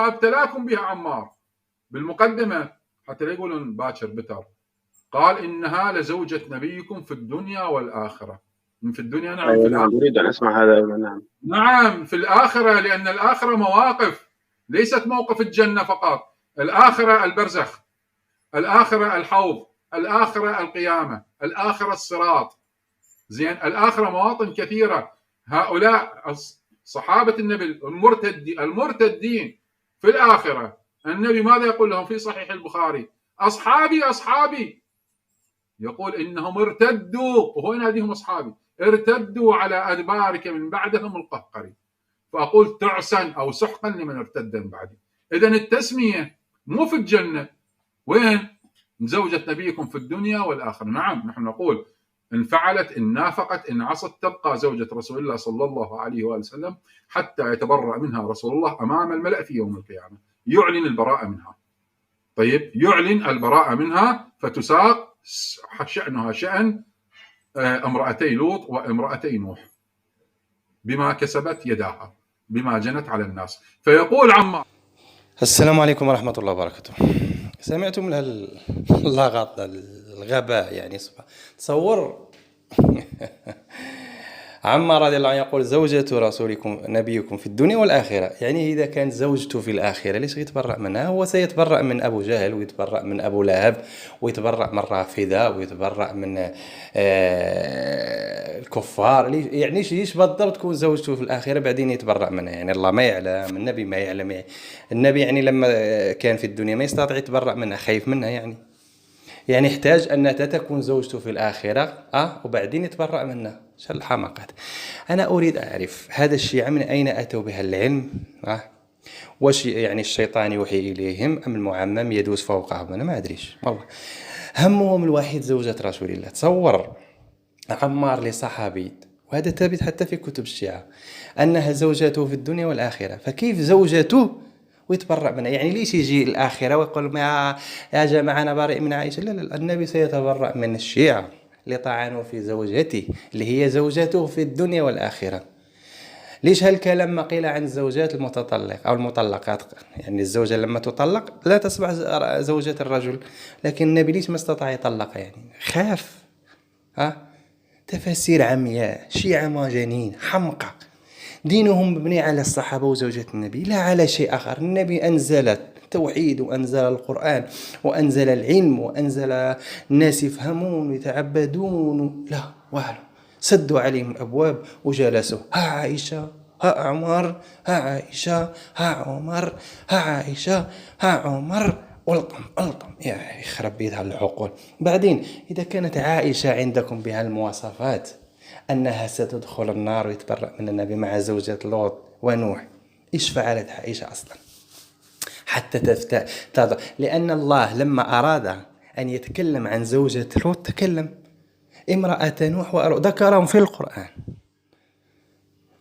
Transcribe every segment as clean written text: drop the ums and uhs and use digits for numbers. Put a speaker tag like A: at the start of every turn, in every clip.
A: ابتلاكم بها عمار بالمقدمة حتى لا يقولون باكر بتر. قال إنها لزوجة نبيكم في الدنيا والآخرة. في الدنيا نعم، في الآخرة.
B: أريد أن أسمع هذا. نعم
A: نعم في الآخرة، لأن الآخرة مواقف، ليست موقف الجنة فقط. الآخرة البرزخ، الآخرة الحوض، الآخرة القيامة، الآخرة الصراط. زين، الآخرة مواطن كثيرة. هؤلاء صحابة النبي المرتدين في الآخرة، النبي ماذا يقول لهم في صحيح البخاري؟ أصحابي أصحابي. يقول إنهم ارتدوا، وهو يناديهم أصحابي، ارتدوا على أدبارك من بعدهم القهقري. فأقول تعسا أو سحقا لمن ارتد من بعدي. إذن التسمية مو في الجنة، وين؟ زوجة نبيكم في الدنيا والآخرة. نعم، نحن نقول إن فعلت، إن نافقت، إن عصت، تبقى زوجة رسول الله صلى الله عليه وآله وسلم حتى يتبرأ منها رسول الله أمام الملأ في يوم القيامة، يعلن البراءة منها. طيب، يعلن البراءة منها فتساق شأنها شأن امرأتي لوط وامرأتي نوح بما كسبت يداها، بما جنت على الناس. فيقول عمار:
C: السلام عليكم ورحمة الله وبركاته. سمعتم اللغط، الغباء يعني. تصور عمار رضي الله عنه يقول زوجة رسولكم نبيكم في الدنيا والآخرة. يعني إذا كانت زوجته في الآخرة ليش يتبرأ منها؟ هو سيتبرأ من أبو جهل، ويتبرأ من أبو لهب، ويتبرأ من رافضة، ويتبرأ من الكفار. يعني ليش بالضبط تكون زوجته في الآخرة بعدين يتبرأ منها؟ يعني الله ما يعلم، النبي ما يعلم. النبي يعني لما كان في الدنيا ما يستطيع يتبرأ منها، خايف منها يعني يحتاج أن تكون زوجته في الآخرة وبعدين يتبرأ منها. شو الحماقات. أنا أريد أعرف هذا الشيعة من أين أتوا بها العلم؟ وش يعني الشيطان يوحي إليهم أم المعمم يدوس فوقهم؟ أنا ما أدريش والله. همهم الوحيد زوجة رسول الله. تصور عمار لصحابي، وهذا ثابت حتى في كتب الشيعة، أنها زوجته في الدنيا والآخرة. فكيف زوجته ويتبرأ منها؟ يعني ليش يجي الآخرة ويقول يا جماعة أنا بريء من عائشة؟ لا، النبي سيتبرأ من الشيعة لطعنوا في زوجته اللي هي زوجته في الدنيا والآخرة. ليش هالكلام ما قيل عن الزوجات المتطلق أو المطلقات؟ يعني الزوجة لما تطلق لا تصبح زوجة الرجل، لكن النبي ليش ما استطاع يطلقها؟ يعني خاف. تفسير عمياء، شيعة مجانين حمقى. دينهم مبني على الصحابة وزوجة النبي، لا على شيء آخر. النبي أنزل التوحيد، وأنزل القرآن، وأنزل العلم، وأنزل الناس يفهمون ويتعبدون. لا والو، سدوا عليهم الأبواب وجلسوا. ها عائشة، ها عمر، ها عائشة، ها عمر، ها عائشة، ها عمر. ألطم يا يخرب بيتها العقول. بعدين إذا كانت عائشة عندكم بها المواصفات أنها ستدخل النار ويتبرأ من النبي مع زوجة لوط ونوح، إيش فعلت عائشة أصلا حتى تضع؟ لأن الله لما أراد أن يتكلم عن زوجة لوط تكلم امرأة نوح ذكرهم في القرآن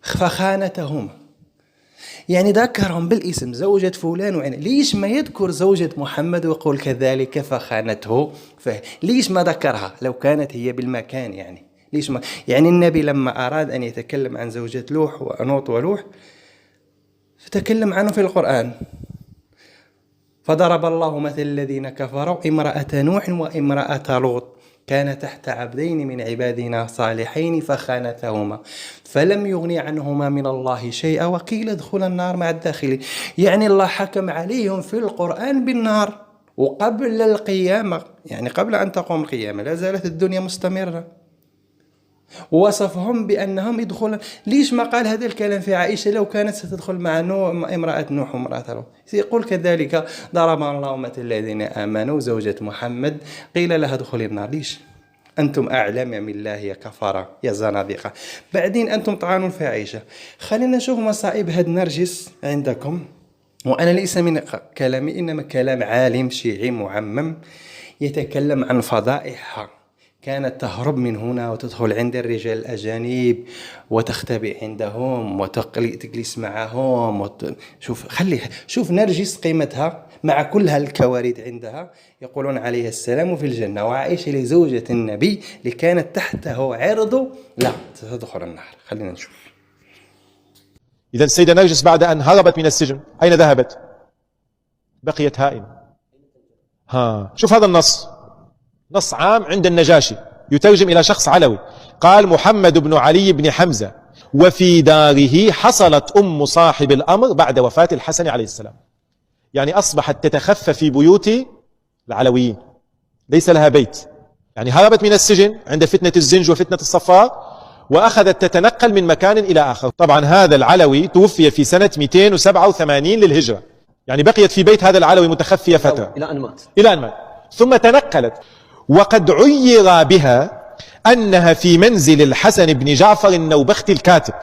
C: فخانتهما، يعني ذكرهم بالاسم زوجة فلان وعين. ليش ما يذكر زوجة محمد ويقول كذلك فخانته؟ ليش ما ذكرها لو كانت هي بالمكان؟ يعني ليش ما يعني النبي لما أراد أن يتكلم عن زوجة لوح ونوط ولوح فتكلم عنه في القرآن. فضرب الله مثل الذين كفروا امرأة نوح وامرأة لوط كان تحت عبدين من عبادنا صالحين فخانتهما فلم يغني عنهما من الله شيئا وقيل ادخلا النار مع الداخلين. يعني الله حكم عليهم في القرآن بالنار وقبل القيامة، يعني قبل أن تقوم القيامة لا زالت الدنيا مستمرة. ووصفهم بأنهم يدخلون. ليش ما قال هذا الكلام في عائشة لو كانت ستدخل مع امرأة نوح وامرأة لوط؟ يقول كذلك ضرب الله مثل الذين آمنوا زوجة محمد قيل لها ادخلي النار. ليش؟ أنتم أعلم من الله يا كفرة يا زنادقة. بعدين أنتم طعنون في عائشة. خلينا نشوف مصائب هاد نرجس عندكم. وأنا ليس من كلامي إنما كلام عالم شيعي معمم يتكلم عن فضائحها. كانت تهرب من هنا وتدخل عند الرجال الأجانب وتختبئ عندهم وتجلس معهم شوف نرجس قيمتها مع كل هالكوارث عندها. يقولون عليها السلام في الجنة، وعائشة لزوجة النبي اللي كانت تحته عرضه لا تدخل النار. خلينا نشوف.
D: إذا السيدة نرجس بعد أن هربت من السجن أين ذهبت؟
B: بقيت هائمة. شوف هذا النص، نص عام عند النجاشي يترجم إلى شخص علوي، قال: محمد بن علي بن حمزة، وفي داره حصلت أم صاحب الأمر بعد وفاة الحسن عليه السلام. يعني أصبحت تتخفى في بيوت العلويين، ليس لها بيت، يعني هربت من السجن عند فتنة الزنج وفتنة الصفار، وأخذت تتنقل من مكان إلى آخر. طبعا هذا العلوي توفي في سنة 287 للهجرة، يعني بقيت في بيت هذا العلوي متخفية فترة إلى أن مات ثم تنقلت. وقد عير بها أنها في منزل الحسن بن جعفر النوبختي الكاتب.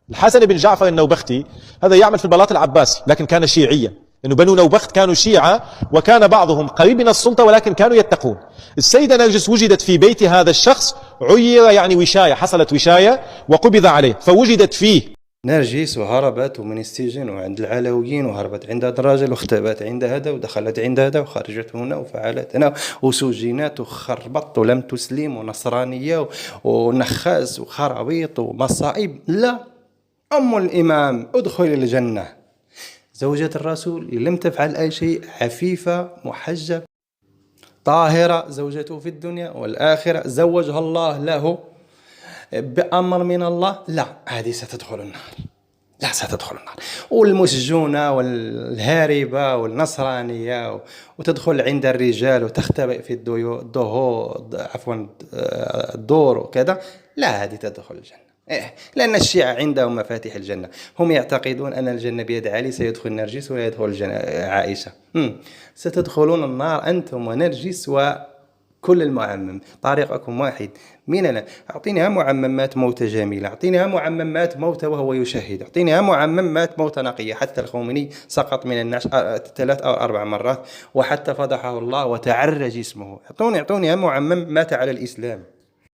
B: الحسن بن جعفر النوبختي هذا يعمل في البلاط العباسي، لكن كان شيعيا، لأنه بنو نوبخت كانوا شيعة، وكان بعضهم قريب من السلطة ولكن كانوا يتقون. السيدة نرجس وجدت في بيت هذا الشخص، عير يعني وشاية، حصلت وشاية وقبض عليه، فوجدت فيه
C: نرجس، وهربت من السجن وعند العلويين، وهربت عند هذا الرجل، واختبأت عند هذا، ودخلت عند هذا، وخرجت هنا وفعلت هنا، وسجنات وخربط ولم تسلم ونصرانية ونخاس وخرابيط ومصائب. لا، أم الإمام ادخل الجنة، زوجة الرسول لم تفعل أي شيء، عفيفة محجب طاهرة، زوجته في الدنيا والآخرة، زوجها الله له بأمر من الله. لا، هذه ستدخل النار، لا ستدخل النار. والمسجونة والهاربة والنصرانية وتدخل عند الرجال وتختبئ في الدور وكذا، لا، هذه تدخل الجنة. لأن الشيعة عندهم مفاتيح الجنة، هم يعتقدون أن الجنة بيد علي، سيدخل نرجس ولا يدخل عائشة. ستدخلون النار أنتم ونرجس وكل المعمم، طريقكم واحد. من أعطينيها معممات موتة جميلة، أعطينيها معممات موتة وهو يشهد، أعطينيها معممات موتة نقية. حتى الخوميني سقط من النعش 3 أو 4 مرات، وحتى فضحه الله وتعرج اسمه. أعطونيها معمم مات على الإسلام.